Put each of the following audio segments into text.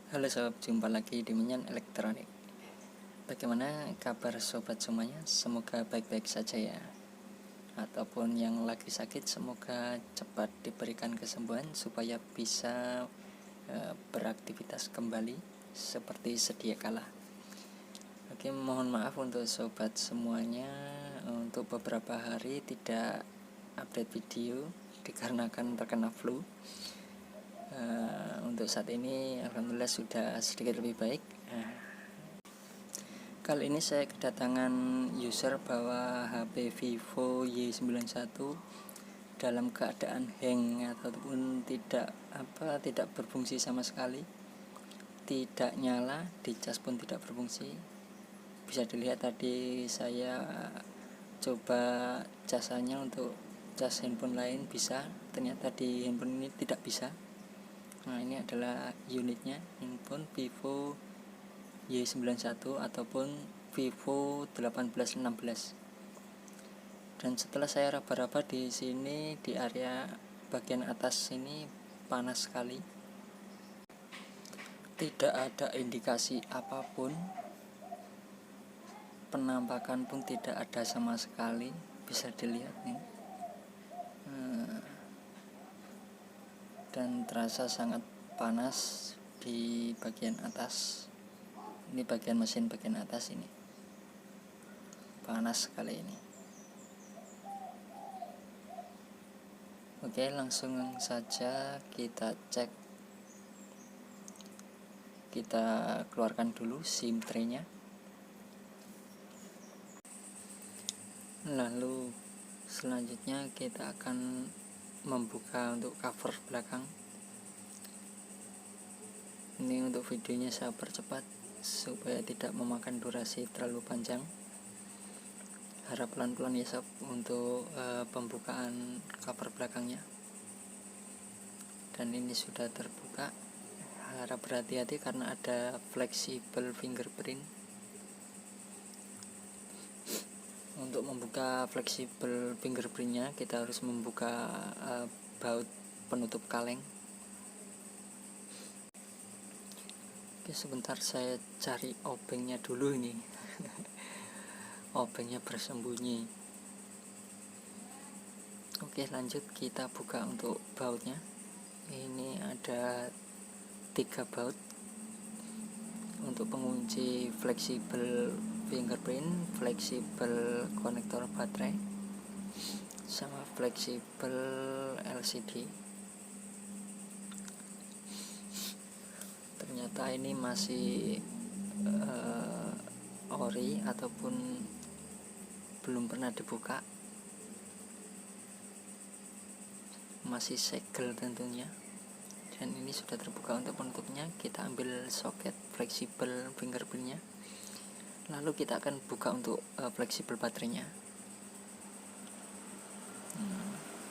Halo sob, jumpa lagi di Minyan Elektronik. Bagaimana kabar sobat semuanya? Semoga baik-baik saja ya. Ataupun yang lagi sakit, semoga cepat diberikan kesembuhan supaya bisa beraktivitas kembali seperti sedia kala. Oke, mohon maaf untuk sobat semuanya, untuk beberapa hari tidak update video dikarenakan terkena flu. Untuk saat ini alhamdulillah sudah sedikit lebih baik. Kali ini saya kedatangan user bahwa HP Vivo Y91 dalam keadaan hang ataupun tidak berfungsi sama sekali, tidak nyala, dicas pun tidak berfungsi. Bisa dilihat tadi saya coba casannya untuk cas handphone lain bisa, ternyata di handphone ini tidak bisa. Nah, ini adalah unitnya, handphone Vivo Y91 ataupun Vivo 1816. Dan setelah saya raba-raba di sini, di area bagian atas ini panas sekali. Tidak ada indikasi apapun, penampakan pun tidak ada sama sekali. Bisa dilihat nih. Dan terasa sangat panas di bagian atas. Ini bagian mesin bagian atas ini. Panas sekali ini. Oke, langsung saja kita cek. Kita keluarkan dulu SIM tray-nya. Lalu selanjutnya kita akan membuka untuk cover belakang. Ini untuk videonya saya percepat supaya tidak memakan durasi terlalu panjang. Harap pelan-pelan ya sob untuk pembukaan cover belakangnya. Dan ini sudah terbuka. Harap berhati-hati karena ada fleksibel fingerprint. Untuk membuka fleksibel fingerprintnya kita harus membuka baut penutup kaleng. Oke, sebentar saya cari obengnya dulu ini. Obengnya bersembunyi. Oke, lanjut kita buka untuk bautnya. Ini ada 3 baut untuk pengunci fleksibel fingerprint, fleksibel konektor baterai, sama fleksibel LCD. Ternyata ini masih ori ataupun belum pernah dibuka, masih segel tentunya. Dan ini sudah terbuka untuk penutupnya. Kita ambil soket fleksibel fingerprintnya, lalu kita akan buka untuk fleksibel baterainya.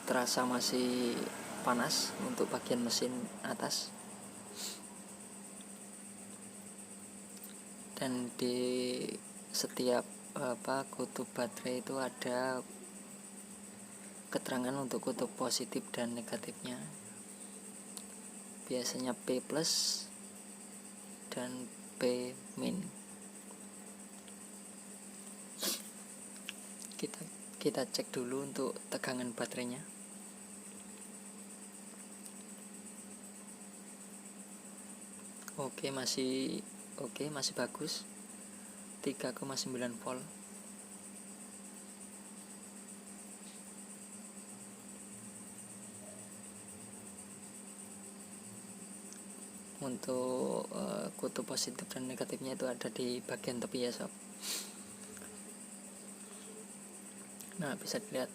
Terasa masih panas untuk bagian mesin atas. Dan di setiap kutub baterai itu ada keterangan untuk kutub positif dan negatifnya. Biasanya P+ dan P-. Kita cek dulu untuk tegangan baterainya. Oke, masih bagus. 3,9 volt. Untuk kutub positif dan negatifnya itu ada di bagian tepi ya sob. Nah, bisa dilihat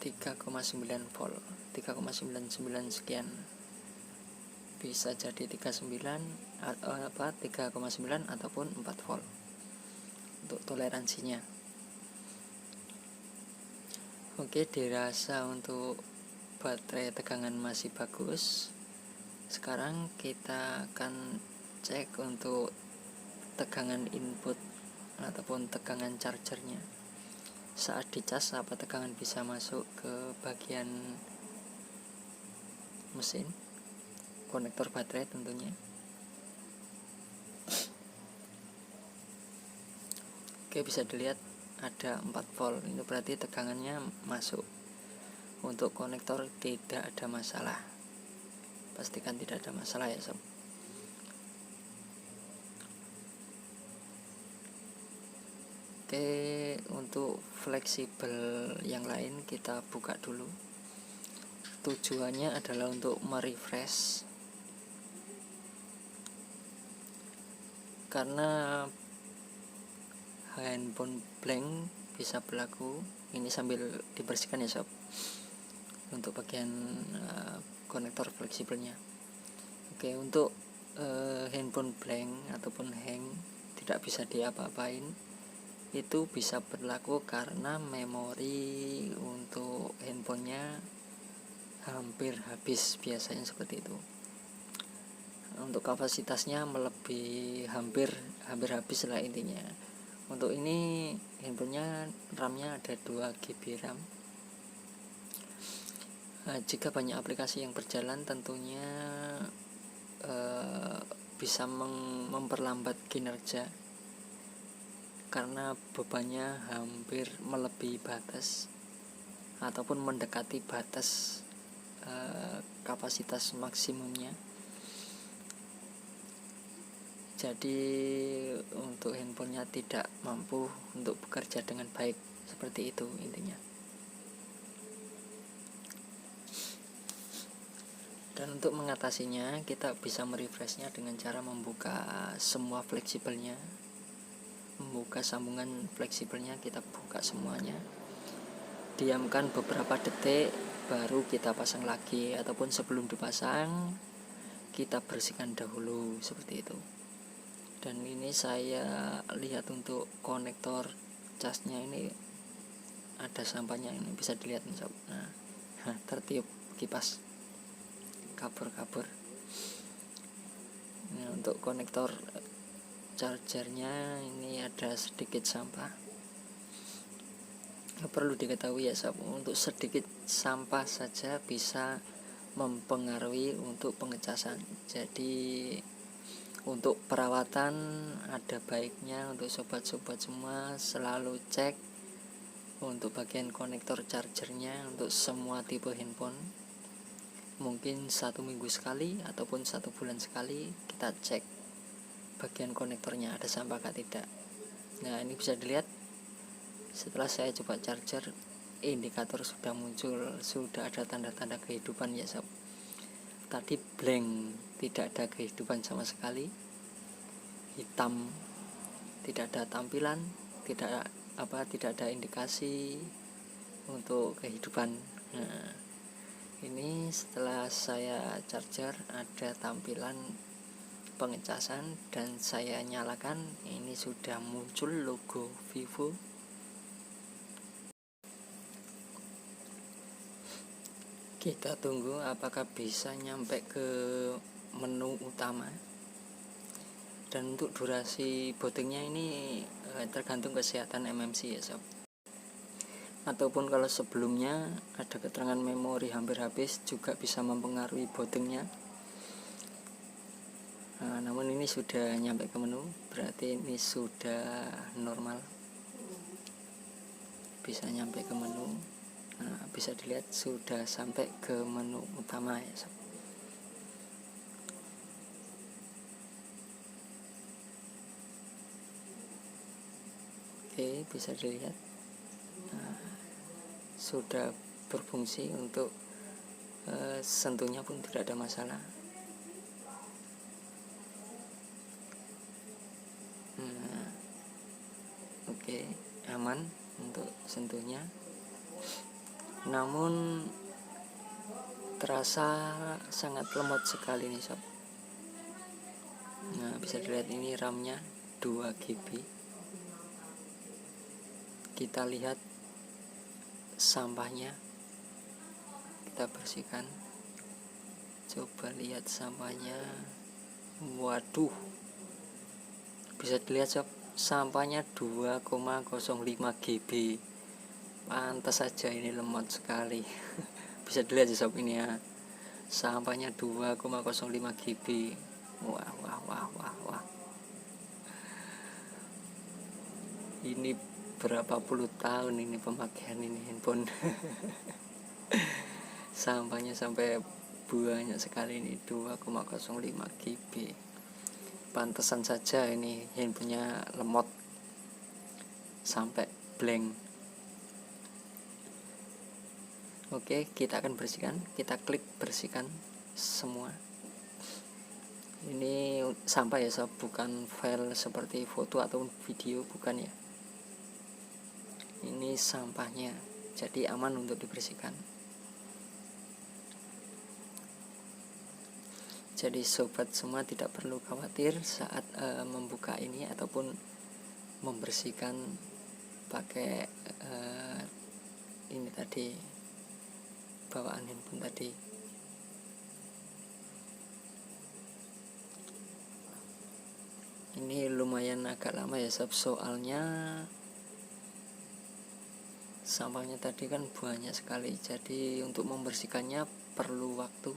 3,9 volt, 3,99 sekian. Bisa jadi 3,9 ataupun 4 volt untuk toleransinya. Oke, dirasa untuk baterai tegangan masih bagus. Sekarang kita akan cek untuk tegangan input ataupun tegangan chargernya. Saat dicas, apa tegangan bisa masuk ke bagian mesin, konektor baterai tentunya. Oke, bisa dilihat ada 4 volt. Ini berarti tegangannya masuk. Untuk konektor tidak ada masalah, pastikan tidak ada masalah ya sob. Oke, untuk fleksibel yang lain kita buka dulu. Tujuannya adalah untuk merefresh, karena handphone blank bisa berlaku. Ini sambil dibersihkan ya sob, untuk bagian konektor fleksibelnya. Oke, untuk handphone blank ataupun hang, tidak bisa diapa-apain, itu bisa berlaku karena memori untuk handphonenya hampir habis, biasanya seperti itu. Untuk kapasitasnya melebihi hampir habis lah intinya. Untuk ini handphonenya RAM-nya ada 2 GB RAM. Jika banyak aplikasi yang berjalan, tentunya bisa memperlambat kinerja karena bebannya hampir melebihi batas ataupun mendekati batas kapasitas maksimumnya. Jadi untuk handphonenya tidak mampu untuk bekerja dengan baik, seperti itu intinya. Dan untuk mengatasinya, kita bisa merefreshnya dengan cara membuka semua fleksibelnya, membuka sambungan fleksibelnya, kita buka semuanya, diamkan beberapa detik, baru kita pasang lagi, ataupun sebelum dipasang kita bersihkan dahulu, seperti itu. Dan ini saya lihat untuk konektor casnya ini ada sampahnya, ini bisa dilihat nih sob. Nah, tertiup kipas kabur. Nah, untuk konektor chargernya ini ada sedikit sampah. Perlu diketahui ya sob, untuk sedikit sampah saja bisa mempengaruhi untuk pengecasan. Jadi untuk perawatan ada baiknya untuk sobat-sobat semua selalu cek untuk bagian konektor chargernya untuk semua tipe handphone. Mungkin 1 minggu sekali ataupun 1 bulan sekali kita cek bagian konektornya ada sampah atau tidak. Nah, ini bisa dilihat setelah saya coba charger, indikator sudah muncul, sudah ada tanda-tanda kehidupan ya sob. Tadi blank, tidak ada kehidupan sama sekali, hitam, tidak ada tampilan, tidak ada indikasi untuk kehidupan. Nah, ini setelah saya charger ada tampilan pengecasan dan saya nyalakan, ini sudah muncul logo Vivo. Kita tunggu apakah bisa nyampe ke menu utama. Dan untuk durasi bootingnya ini tergantung kesehatan MMC ya sob. Ataupun kalau sebelumnya ada keterangan memori hampir habis juga bisa mempengaruhi bootingnya. Namun ini sudah nyampe ke menu, berarti ini sudah normal, bisa nyampe ke menu. Nah, bisa dilihat sudah sampai ke menu utama ya sob. Oke, bisa dilihat sudah berfungsi, untuk sentuhnya pun tidak ada masalah. Oke, aman untuk sentuhnya. Namun terasa sangat lemot sekali nih sob. Nah, bisa dilihat ini RAM-nya 2 GB. Kita lihat sampahnya, kita bersihkan. Coba lihat sampahnya. Waduh, bisa dilihat sob, sampahnya 2,05 GB. Pantas saja ini lemot sekali. Bisa dilihat ya sob, ini ya, sampahnya 2,05 GB. Wah. Ini berapa puluh tahun ini pemakaian ini handphone. Sampahnya sampai banyak sekali ini, 2,05 GB. Pantesan saja ini handphonenya lemot sampai blank. Oke, kita akan bersihkan. Kita klik bersihkan semua. Ini sampah ya sob, bukan file seperti foto atau video, bukan ya. Ini sampahnya, jadi aman untuk dibersihkan. Jadi sobat semua tidak perlu khawatir saat membuka ini ataupun membersihkan pakai ini tadi, bawaan handphone tadi. Ini lumayan agak lama ya sob, soalnya sampahnya tadi kan banyak sekali, jadi untuk membersihkannya perlu waktu,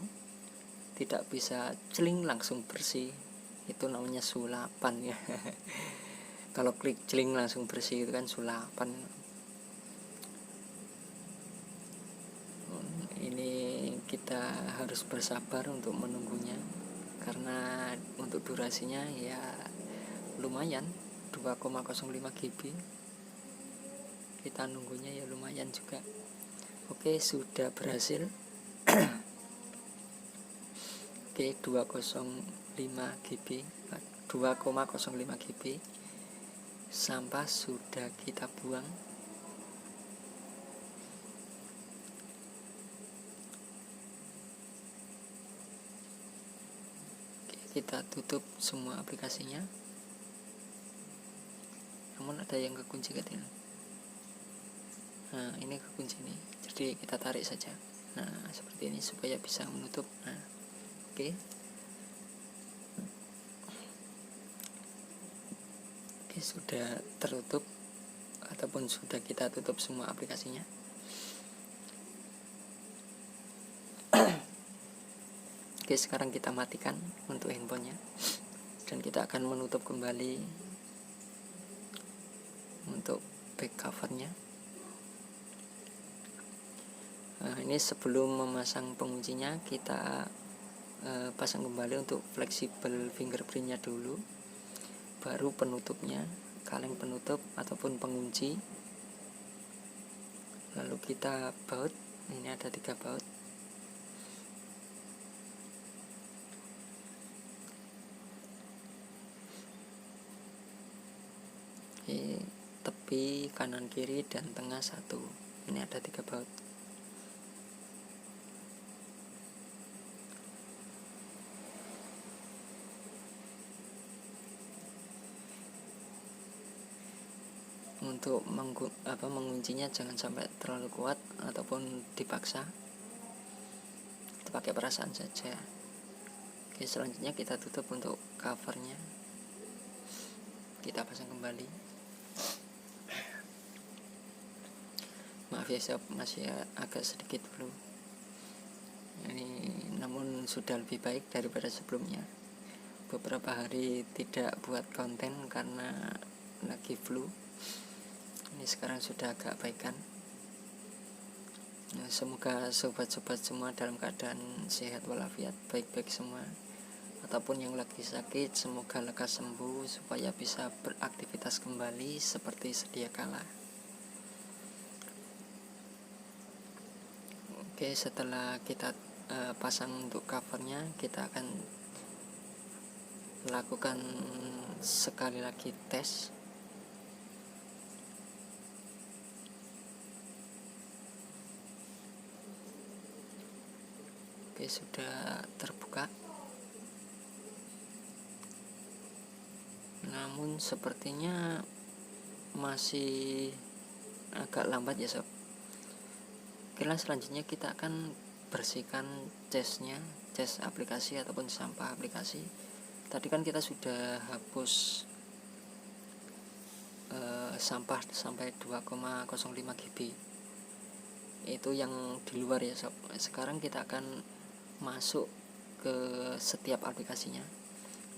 tidak bisa celing langsung bersih, itu namanya sulapan ya. Kalau klik celing langsung bersih itu kan sulapan. Ini kita harus bersabar untuk menunggunya, karena untuk durasinya ya lumayan, 2,05 GB. Kita nunggunya ya lumayan juga. Oke, sudah berhasil. Oke, 2,05 GB, 2,05 GB sampah sudah kita buang. Oke, kita tutup semua aplikasinya. Namun ada yang kekunci katanya. Nah, ini kekunci nih, jadi kita tarik saja. Nah, seperti ini supaya bisa menutup. Nah, oke. Oke, sudah tertutup ataupun sudah kita tutup semua aplikasinya. Oke, sekarang kita matikan untuk handphonenya dan kita akan menutup kembali untuk back covernya. Nah, ini sebelum memasang penguncinya kita pasang kembali untuk fleksibel fingerprintnya dulu, baru penutupnya, kaleng penutup ataupun pengunci. Lalu kita baut, ini ada 3 baut. Oke, tepi, kanan kiri dan tengah 1. Ini ada 3 baut. Untuk menguncinya jangan sampai terlalu kuat ataupun dipaksa, kita pakai perasaan saja. Oke, selanjutnya kita tutup untuk covernya, kita pasang kembali. Maaf ya sob, masih agak sedikit flu ini, namun sudah lebih baik daripada sebelumnya. Beberapa hari tidak buat konten karena lagi flu. Ini sekarang sudah agak baikan. Nah, semoga sobat-sobat semua dalam keadaan sehat walafiat, baik-baik semua. Ataupun yang lagi sakit, semoga lekas sembuh supaya bisa beraktivitas kembali seperti sedia kala. Oke, setelah kita pasang untuk covernya, kita akan lakukan sekali lagi tes. Oke, sudah terbuka. Namun sepertinya masih agak lambat ya sob. Oke, selanjutnya kita akan bersihkan cache-nya, cache aplikasi ataupun sampah aplikasi. Tadi kan kita sudah hapus sampah sampai 2,05 GB. Itu yang di luar ya sob. Sekarang kita akan masuk ke setiap aplikasinya.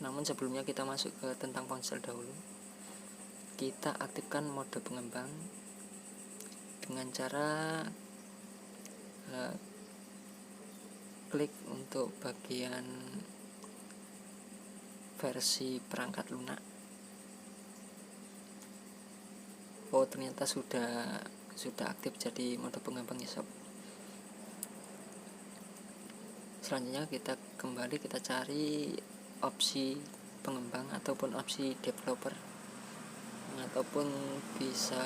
Namun sebelumnya kita masuk ke tentang ponsel dahulu. kita aktifkan mode pengembang dengan cara klik untuk bagian versi perangkat lunak. Oh, ternyata sudah aktif jadi mode pengembang ya sob. Selanjutnya kita kembali, kita cari opsi pengembang ataupun opsi developer, ataupun bisa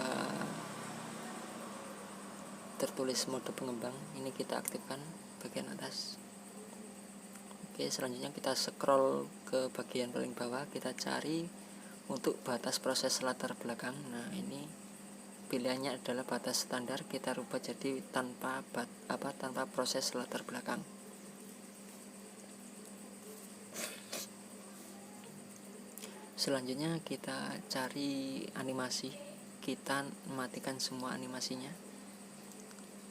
tertulis mode pengembang. Ini kita aktifkan bagian atas. Oke, selanjutnya kita scroll ke bagian paling bawah, kita cari untuk batas proses latar belakang. Nah, ini pilihannya adalah batas standar, kita rubah jadi tanpa proses latar belakang. Selanjutnya kita cari animasi, kita matikan semua animasinya.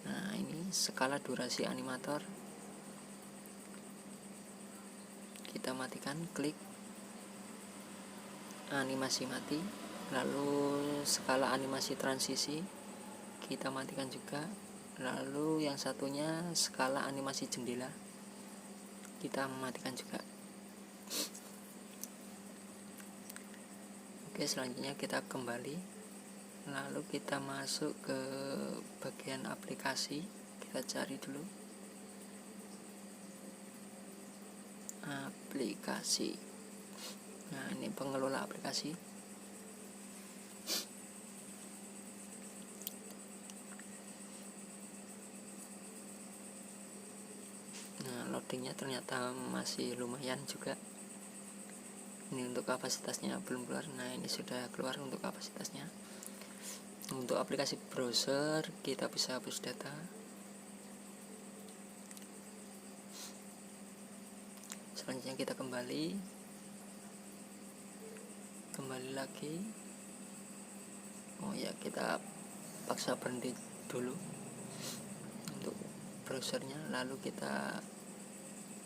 Nah, ini skala durasi animator, kita matikan, klik animasi mati. Lalu skala animasi transisi kita matikan juga. Lalu yang satunya skala animasi jendela kita matikan juga. Oke, selanjutnya kita kembali, lalu kita masuk ke bagian aplikasi, kita cari dulu aplikasi. Nah, ini pengelola aplikasi. Nah, loadingnya ternyata masih lumayan juga. Ini untuk kapasitasnya belum keluar. Nah, ini sudah keluar untuk kapasitasnya. Untuk aplikasi browser kita bisa hapus data. Selanjutnya kita kembali lagi. Oh ya, kita paksa berhenti dulu untuk browsernya, lalu kita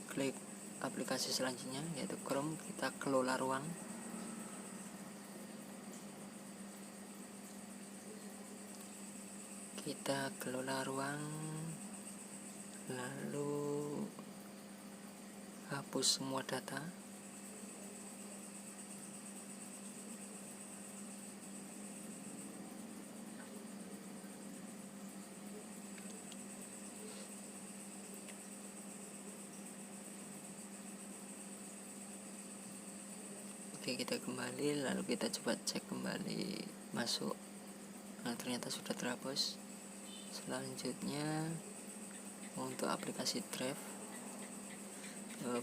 klik aplikasi selanjutnya yaitu Chrome, kita kelola ruang. Kita kelola ruang, lalu hapus semua data. Oke, kita kembali, lalu kita coba cek kembali masuk. Nah, ternyata sudah terhapus. Selanjutnya untuk aplikasi Drive,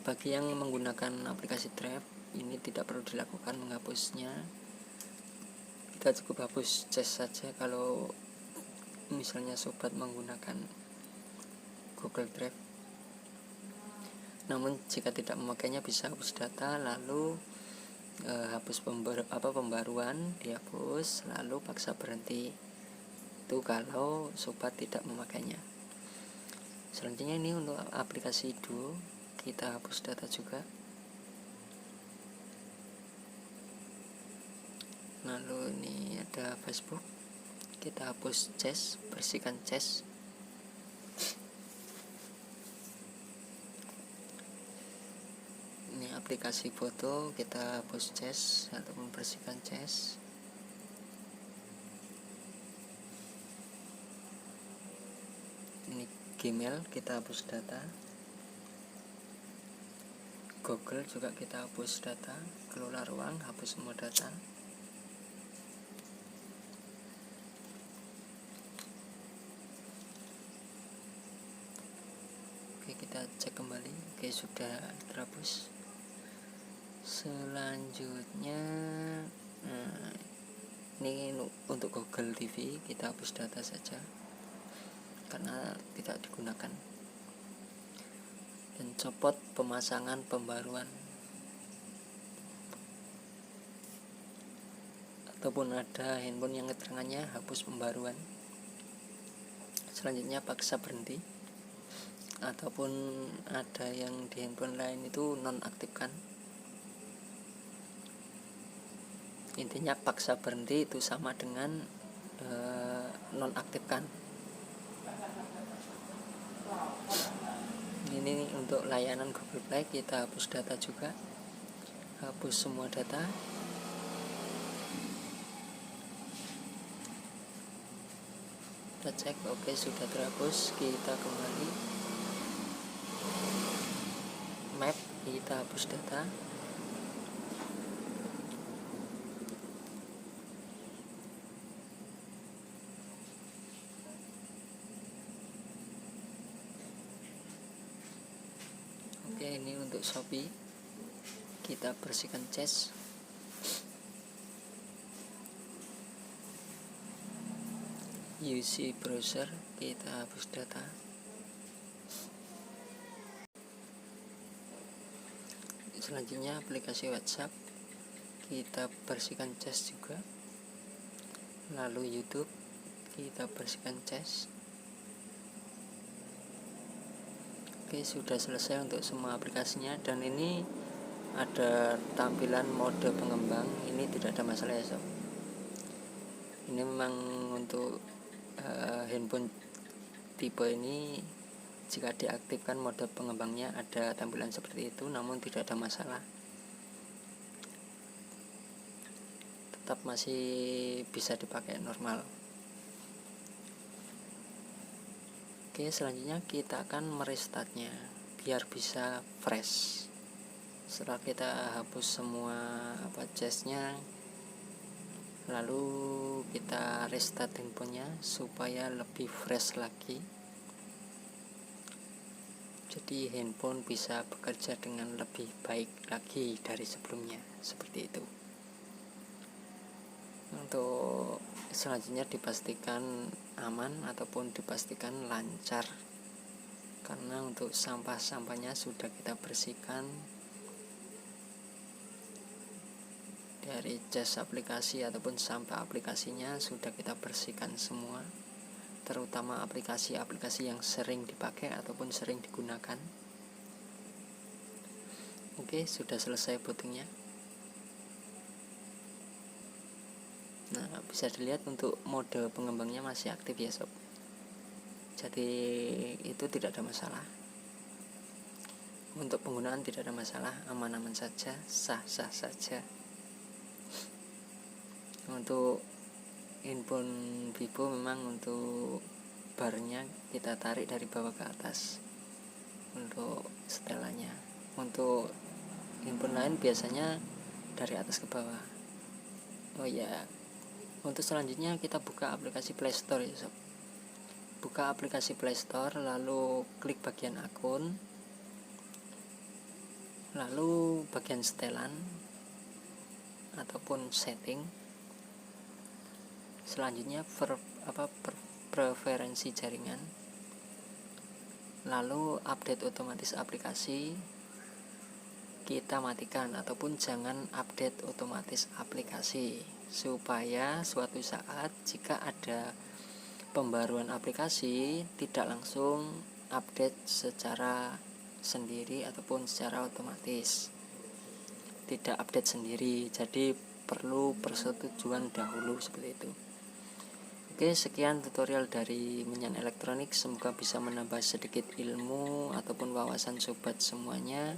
bagi yang menggunakan aplikasi Drive ini tidak perlu dilakukan menghapusnya, kita cukup hapus Chess saja kalau misalnya sobat menggunakan Google Drive. Namun jika tidak memakainya bisa hapus data, lalu hapus pembaruan, dihapus, lalu paksa berhenti. Itu kalau sobat tidak memakainya. Selanjutnya ini untuk aplikasi Duo, kita hapus data juga. Lalu ini ada Facebook, kita hapus Chess, bersihkan Chess. Ini aplikasi foto, kita hapus Chess ataupun bersihkan Chess. Ini Gmail, kita hapus data. Google juga kita hapus data. Kelola ruang, hapus semua data. Oke, kita cek kembali. Oke, sudah terhapus. Selanjutnya ini untuk Google TV, kita hapus data saja karena tidak digunakan, dan copot pemasangan pembaruan ataupun ada handphone yang keterangannya hapus pembaruan. Selanjutnya paksa berhenti, ataupun ada yang di handphone lain itu nonaktifkan. Intinya paksa berhenti itu sama dengan nonaktifkan. Ini untuk layanan Google Play. Kita hapus data juga, hapus semua data. Kita cek, oke, sudah terhapus. Kita kembali map, kita hapus data. Oke, ini untuk Shopee. Kita bersihkan cache. UC browser, kita hapus data. Selanjutnya aplikasi WhatsApp, kita bersihkan cache juga. Lalu YouTube, kita bersihkan cache. Oke, sudah selesai untuk semua aplikasinya, dan ini ada tampilan mode pengembang. Ini tidak ada masalah ya sob. Ini memang untuk handphone tipe ini, jika diaktifkan mode pengembangnya ada tampilan seperti itu, namun tidak ada masalah, tetap masih bisa dipakai normal. Oke, selanjutnya kita akan merestartnya biar bisa fresh. Setelah kita hapus semua cache-nya, lalu kita restart handphonenya supaya lebih fresh lagi, jadi handphone bisa bekerja dengan lebih baik lagi dari sebelumnya, seperti itu. Untuk selanjutnya dipastikan aman ataupun dipastikan lancar, karena untuk sampah-sampahnya sudah kita bersihkan dari cache aplikasi ataupun sampah aplikasinya sudah kita bersihkan semua, terutama aplikasi-aplikasi yang sering dipakai ataupun sering digunakan. Oke, sudah selesai bootingnya. Nah, bisa dilihat untuk mode pengembangnya masih aktif ya sob, jadi itu tidak ada masalah. Untuk penggunaan tidak ada masalah, aman-aman saja, sah-sah saja. Untuk handphone Vivo memang untuk barnya kita tarik dari bawah ke atas untuk setelannya. Untuk handphone lain biasanya dari atas ke bawah. Oh ya, untuk selanjutnya kita buka aplikasi Play Store ya sob. Buka aplikasi Play Store, lalu klik bagian akun, lalu bagian setelan ataupun setting. Selanjutnya preferensi jaringan, lalu update otomatis aplikasi kita matikan ataupun jangan update otomatis aplikasi, supaya suatu saat jika ada pembaruan aplikasi tidak langsung update secara sendiri ataupun secara otomatis, tidak update sendiri, jadi perlu persetujuan dahulu, seperti itu. Oke, sekian tutorial dari Menyan Elektronik, semoga bisa menambah sedikit ilmu ataupun wawasan sobat semuanya.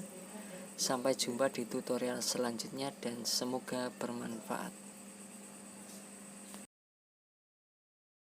Sampai jumpa di tutorial selanjutnya dan semoga bermanfaat.